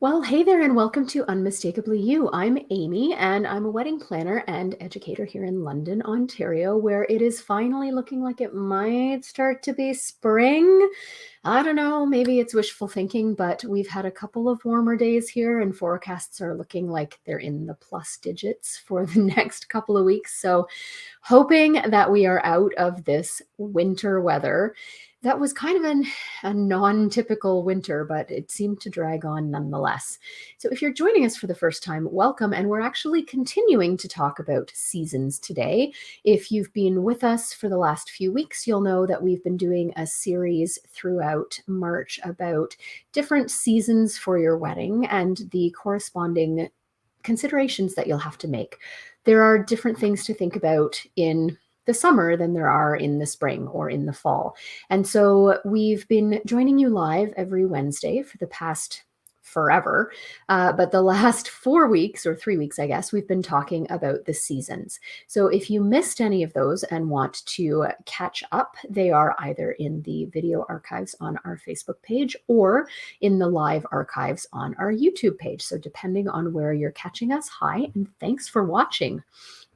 Well, hey there, and welcome to Unmistakably You. I'm Amy, and I'm a wedding planner and educator here in London, Ontario, where it is finally looking like it might start to be spring. I don't know, maybe it's wishful thinking, but we've had a couple of warmer days here, and forecasts are looking like they're in the plus digits for the next couple of weeks. So, hoping that we are out of this winter weather. That was kind of a non-typical winter, but it seemed to drag on nonetheless. So if you're joining us for the first time, welcome. And we're actually continuing to talk about seasons today. If you've been with us for the last few weeks, you'll know that we've been doing a series throughout March about different seasons for your wedding and the corresponding considerations that you'll have to make. There are different things to think about in the summer than there are in the spring or in the fall. And so we've been joining you live every Wednesday for the past forever. But the last 4 weeks or 3 weeks, I guess, we've been talking about the seasons. So if you missed any of those and want to catch up, they are either in the video archives on our Facebook page or in the live archives on our YouTube page. So depending on where you're catching us, hi, and thanks for watching.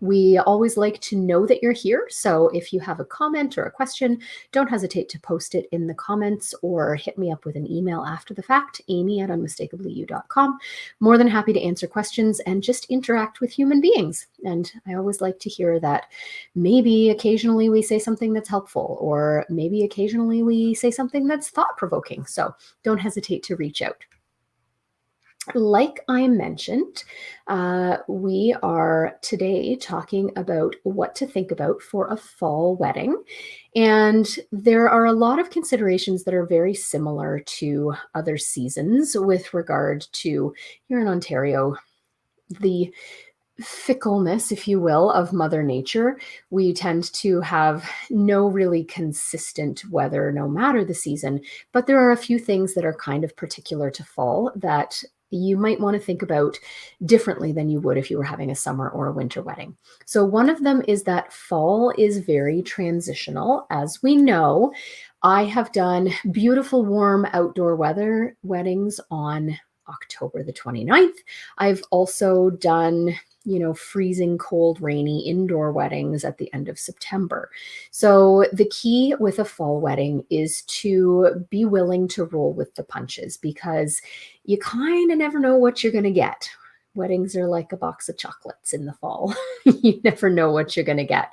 We always like to know that you're here. So if you have a comment or a question, don't hesitate to post it in the comments or hit me up with an email after the fact, amy@unmistakably.you.com. More than happy to answer questions and just interact with human beings. And I always like to hear that maybe occasionally we say something that's helpful, or maybe occasionally we say something that's thought-provoking. So don't hesitate to reach out. Like I mentioned, we are today talking about what to think about for a fall wedding. And there are a lot of considerations that are very similar to other seasons with regard to, here in Ontario, the fickleness, if you will, of Mother Nature. We tend to have no really consistent weather no matter the season, but there are a few things that are kind of particular to fall that you might want to think about differently than you would if you were having a summer or a winter wedding. So one of them is that fall is very transitional. As we know, I have done beautiful, warm outdoor weather weddings on October the 29th. I've also done freezing cold, rainy indoor weddings at the end of September. So the key with a fall wedding is to be willing to roll with the punches, because you kind of never know what you're going to get. Weddings are like a box of chocolates in the fall. You never know what you're going to get.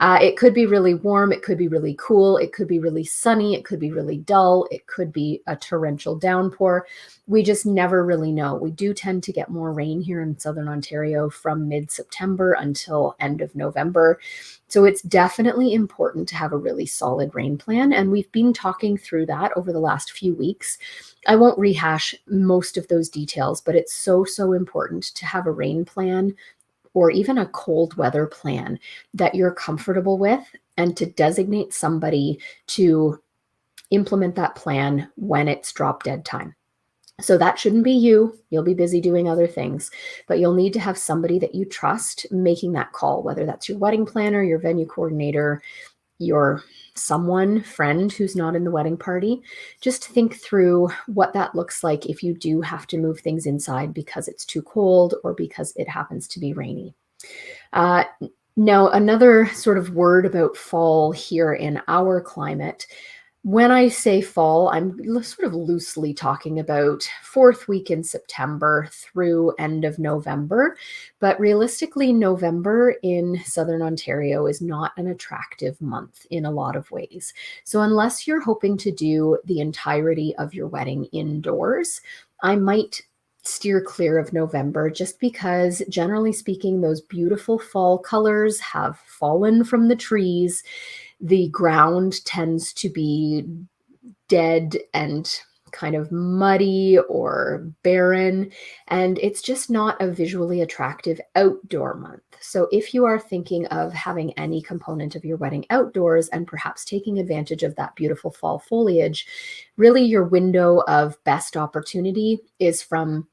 It could be really warm. It could be really cool. It could be really sunny. It could be really dull. It could be a torrential downpour. We just never really know. We do tend to get more rain here in Southern Ontario from mid-September until end of November. So it's definitely important to have a really solid rain plan. And we've been talking through that over the last few weeks. I won't rehash most of those details, but it's so, so important to have a rain plan or even a cold weather plan that you're comfortable with, and to designate somebody to implement that plan when it's drop dead time. So that shouldn't be you. You'll be busy doing other things, but you'll need to have somebody that you trust making that call, whether that's your wedding planner, your venue coordinator, your friend who's not in the wedding party. Just think through what that looks like if you do have to move things inside because it's too cold or because it happens to be rainy. Now, another sort of word about fall here in our climate. When I say fall, I'm sort of loosely talking about fourth week in September through end of November. But realistically, November in Southern Ontario is not an attractive month in a lot of ways. So unless you're hoping to do the entirety of your wedding indoors, I might steer clear of November, just because generally speaking, those beautiful fall colors have fallen from the trees. The ground tends to be dead and kind of muddy or barren, and it's just not a visually attractive outdoor month. So if you are thinking of having any component of your wedding outdoors and perhaps taking advantage of that beautiful fall foliage, really your window of best opportunity is from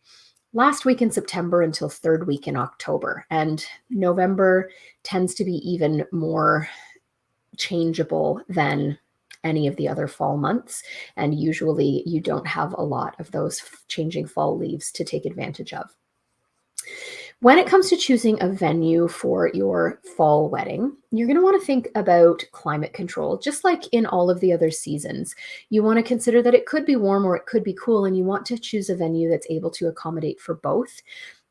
last week in September until third week in October. And November tends to be even more changeable than any of the other fall months. And usually you don't have a lot of those changing fall leaves to take advantage of. When it comes to choosing a venue for your fall wedding, you're going to want to think about climate control, just like in all of the other seasons. You want to consider that it could be warm or it could be cool, and you want to choose a venue that's able to accommodate for both.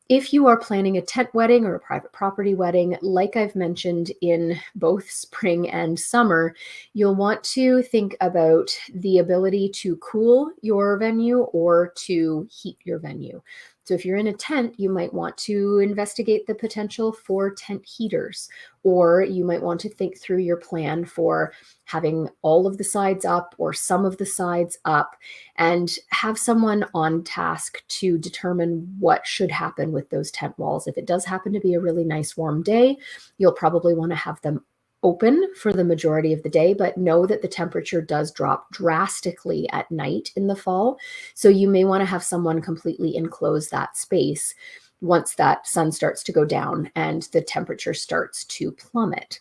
If you are planning a tent wedding or a private property wedding, like I've mentioned in both spring and summer, you'll want to think about the ability to cool your venue or to heat your venue. So if you're in a tent, you might want to investigate the potential for tent heaters, or you might want to think through your plan for having all of the sides up or some of the sides up, and have someone on task to determine what should happen with those tent walls. If it does happen to be a really nice warm day, you'll probably want to have them open for the majority of the day, but know that the temperature does drop drastically at night in the fall. So you may want to have someone completely enclose that space once that sun starts to go down and the temperature starts to plummet.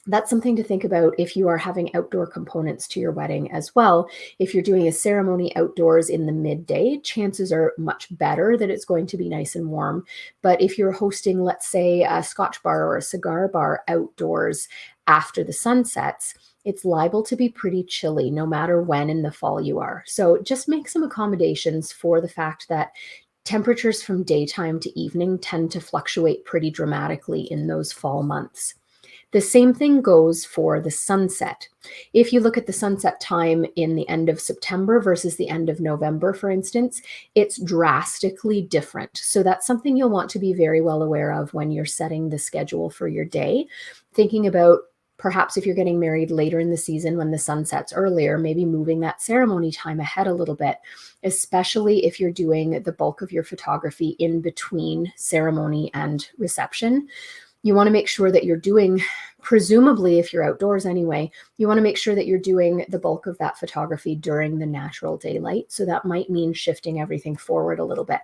That's something to think about if you are having outdoor components to your wedding as well. If you're doing a ceremony outdoors in the midday, chances are much better that it's going to be nice and warm. But if you're hosting, let's say, a Scotch bar or a cigar bar outdoors after the sun sets, it's liable to be pretty chilly no matter when in the fall you are. So just make some accommodations for the fact that temperatures from daytime to evening tend to fluctuate pretty dramatically in those fall months. The same thing goes for the sunset. If you look at the sunset time in the end of September versus the end of November, for instance, it's drastically different. So that's something you'll want to be very well aware of when you're setting the schedule for your day. Thinking about perhaps if you're getting married later in the season when the sun sets earlier, maybe moving that ceremony time ahead a little bit, especially if you're doing the bulk of your photography in between ceremony and reception. You want to make sure that you're doing, presumably if you're outdoors anyway, you want to make sure that you're doing the bulk of that photography during the natural daylight. So that might mean shifting everything forward a little bit.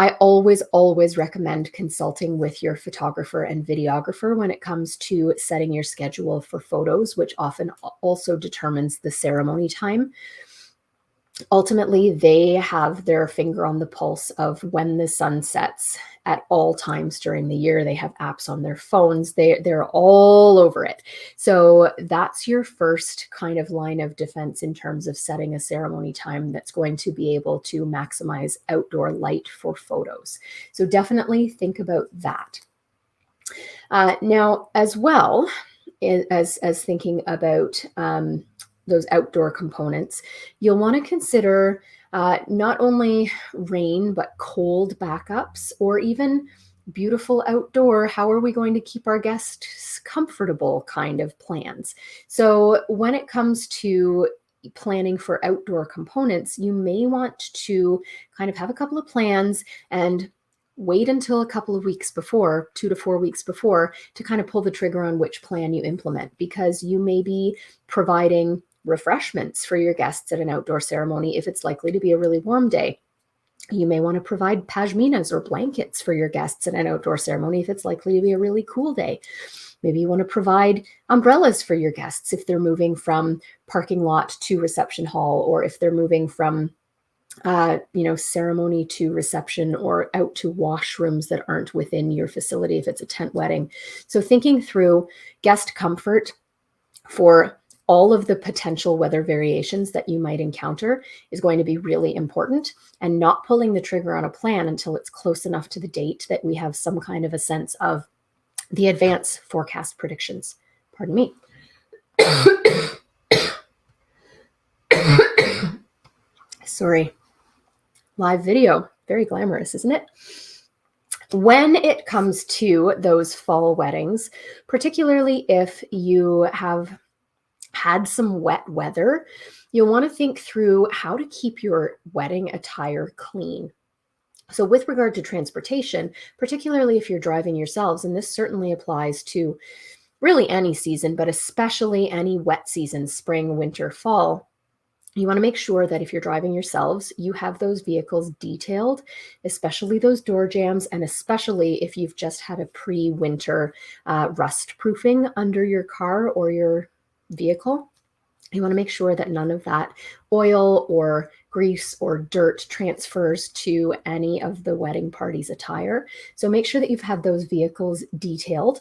I always recommend consulting with your photographer and videographer when it comes to setting your schedule for photos, which often also determines the ceremony time. Ultimately, they have their finger on the pulse of when the sun sets at all times during the year. They have apps on their phones. They're all over it. So that's your first kind of line of defense in terms of setting a ceremony time that's going to be able to maximize outdoor light for photos. So definitely think about that. Now, as well as thinking about those outdoor components, you'll want to consider not only rain, but cold backups, or even beautiful outdoor, how are we going to keep our guests comfortable kind of plans. So when it comes to planning for outdoor components, you may want to kind of have a couple of plans and wait until a couple of weeks before, 2 to 4 weeks before, to kind of pull the trigger on which plan you implement, because you may be providing refreshments for your guests at an outdoor ceremony if it's likely to be a really warm day. You may want to provide pashminas or blankets for your guests at an outdoor ceremony if it's likely to be a really cool day. Maybe you want to provide umbrellas for your guests if they're moving from parking lot to reception hall, or if they're moving from ceremony to reception or out to washrooms that aren't within your facility if it's a tent wedding. So thinking through guest comfort for all of the potential weather variations that you might encounter is going to be really important, and not pulling the trigger on a plan until it's close enough to the date that we have some kind of a sense of the advance forecast predictions. Pardon me. Sorry. Live video, very glamorous, isn't it? When it comes to those fall weddings, particularly if you have had some wet weather, you'll want to think through how to keep your wedding attire clean. So with regard to transportation, particularly if you're driving yourselves, and this certainly applies to really any season, but especially any wet season, spring, winter, fall, you want to make sure that if you're driving yourselves, you have those vehicles detailed, especially those door jambs, and especially if you've just had a pre-winter rust proofing under your car or your vehicle. You want to make sure that none of that oil or grease or dirt transfers to any of the wedding party's attire. So make sure that you've had those vehicles detailed.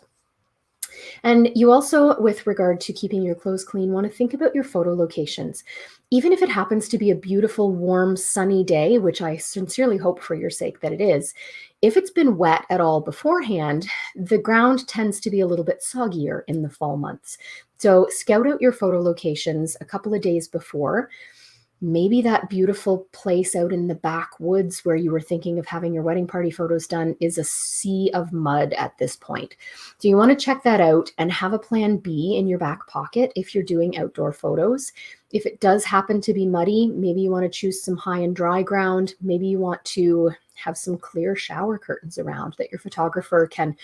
And you also, with regard to keeping your clothes clean, want to think about your photo locations. Even if it happens to be a beautiful, warm, sunny day, which I sincerely hope for your sake that it is, if it's been wet at all beforehand, the ground tends to be a little bit soggier in the fall months. So scout out your photo locations a couple of days before. Maybe that beautiful place out in the backwoods where you were thinking of having your wedding party photos done is a sea of mud at this point. So you want to check that out and have a plan B in your back pocket if you're doing outdoor photos. If it does happen to be muddy, maybe you want to choose some high and dry ground. Maybe you want to have some clear shower curtains around that your photographer can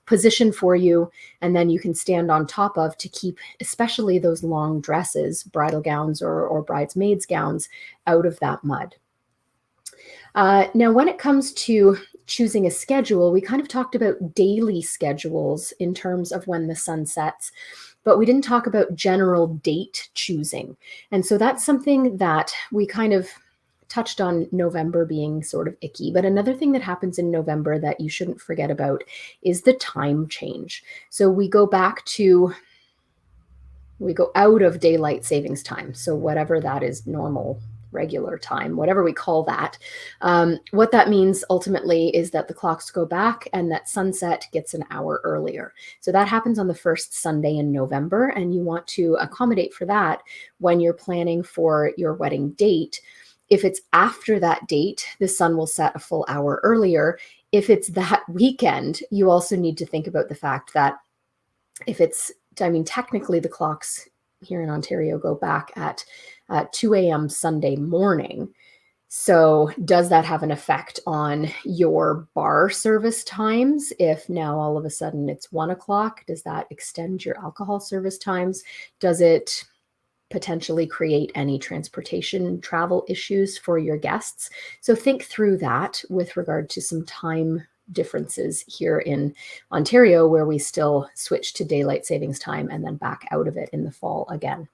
position for you, and then you can stand on top of to keep especially those long dresses, bridal gowns or bridesmaids gowns, out of that mud. Now, when it comes to choosing a schedule, we kind of talked about daily schedules in terms of when the sun sets, but we didn't talk about general date choosing. And so that's something that we kind of touched on November being sort of icky. But another thing that happens in November that you shouldn't forget about is the time change. So we go out of daylight savings time. So whatever that is, normal, regular time, whatever we call that. What that means ultimately is that the clocks go back and that sunset gets an hour earlier. So that happens on the first Sunday in November, and you want to accommodate for that when you're planning for your wedding date. If it's after that date, the sun will set a full hour earlier. If it's that weekend, you also need to think about the fact that technically the clocks here in Ontario go back at 2 a.m. Sunday morning. So does that have an effect on your bar service times? If now all of a sudden it's 1 o'clock, does that extend your alcohol service times? Does it potentially create any transportation travel issues for your guests? So think through that with regard to some time differences here in Ontario, where we still switch to daylight savings time and then back out of it in the fall again.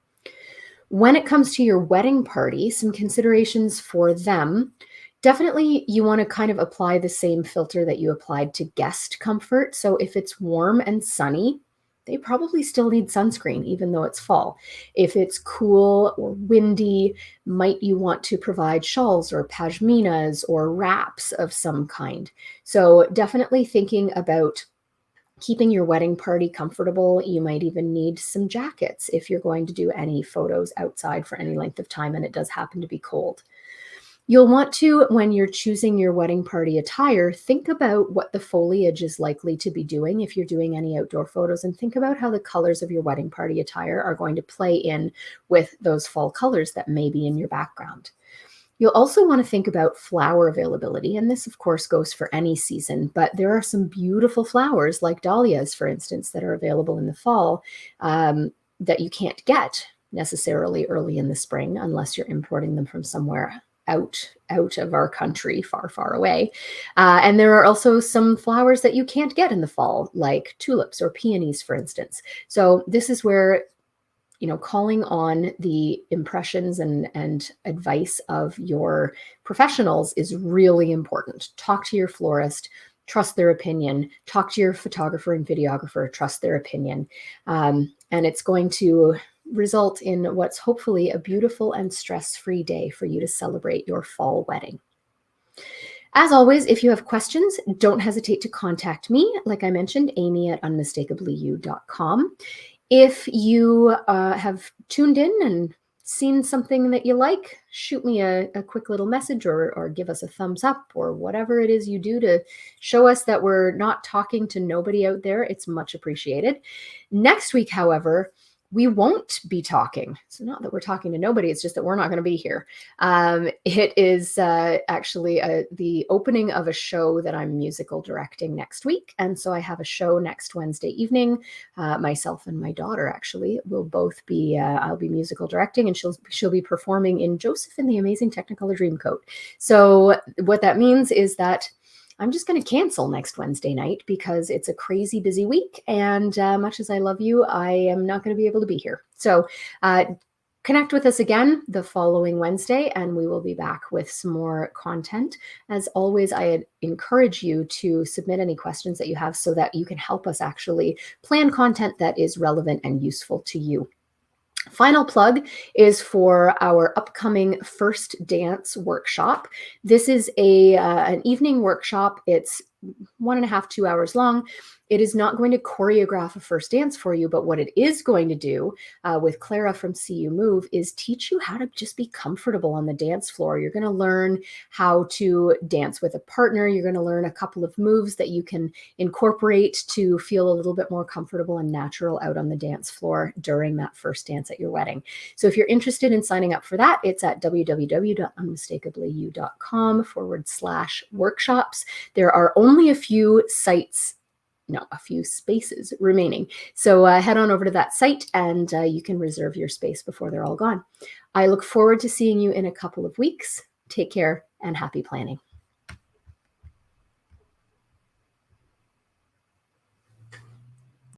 When it comes to your wedding party, some considerations for them. Definitely you want to kind of apply the same filter that you applied to guest comfort. So if it's warm and sunny, they probably still need sunscreen, even though it's fall. If it's cool or windy, might you want to provide shawls or pashminas or wraps of some kind? So definitely thinking about keeping your wedding party comfortable. You might even need some jackets if you're going to do any photos outside for any length of time and it does happen to be cold. You'll want to, when you're choosing your wedding party attire, think about what the foliage is likely to be doing if you're doing any outdoor photos, and think about how the colors of your wedding party attire are going to play in with those fall colors that may be in your background. You'll also want to think about flower availability, and this of course goes for any season, but there are some beautiful flowers like dahlias, for instance, that are available in the fall that you can't get necessarily early in the spring unless you're importing them from somewhere out of our country, far away. And there are also some flowers that you can't get in the fall, like tulips or peonies, for instance. So this is where, calling on the impressions and advice of your professionals is really important. Talk to your florist, trust their opinion. Talk to your photographer and videographer, trust their opinion. And it's going to result in what's hopefully a beautiful and stress-free day for you to celebrate your fall wedding. As always, if you have questions, don't hesitate to contact me. Like I mentioned, amy@unmistakably.you.com. If you have tuned in and seen something that you like, shoot me a quick little message or give us a thumbs up or whatever it is you do to show us that we're not talking to nobody out there. It's much appreciated. Next week, however, we won't be talking. So not that we're talking to nobody, it's just that we're not going to be here. It is actually the opening of a show that I'm musical directing next week. And so I have a show next Wednesday evening. Myself and my daughter actually will both be, I'll be musical directing, and she'll be performing in Joseph and the Amazing Technicolor Dreamcoat. So what that means is that I'm just going to cancel next Wednesday night because it's a crazy busy week. And much as I love you, I am not going to be able to be here. So Connect with us again the following Wednesday, and we will be back with some more content. As always, I encourage you to submit any questions that you have so that you can help us actually plan content that is relevant and useful to you. Final plug is for our upcoming First Dance workshop. This is an evening workshop. It's 1.5 to 2 hours long. It is not going to choreograph a first dance for you, but what it is going to do with Clara from See You Move is teach you how to just be comfortable on the dance floor. You're going to learn how to dance with a partner. You're going to learn a couple of moves that you can incorporate to feel a little bit more comfortable and natural out on the dance floor during that first dance at your wedding. So if you're interested in signing up for that, it's at www.unmistakably.you.com/workshops. There are only a few spaces remaining. So head on over to that site and you can reserve your space before they're all gone. I look forward to seeing you in a couple of weeks. Take care and happy planning.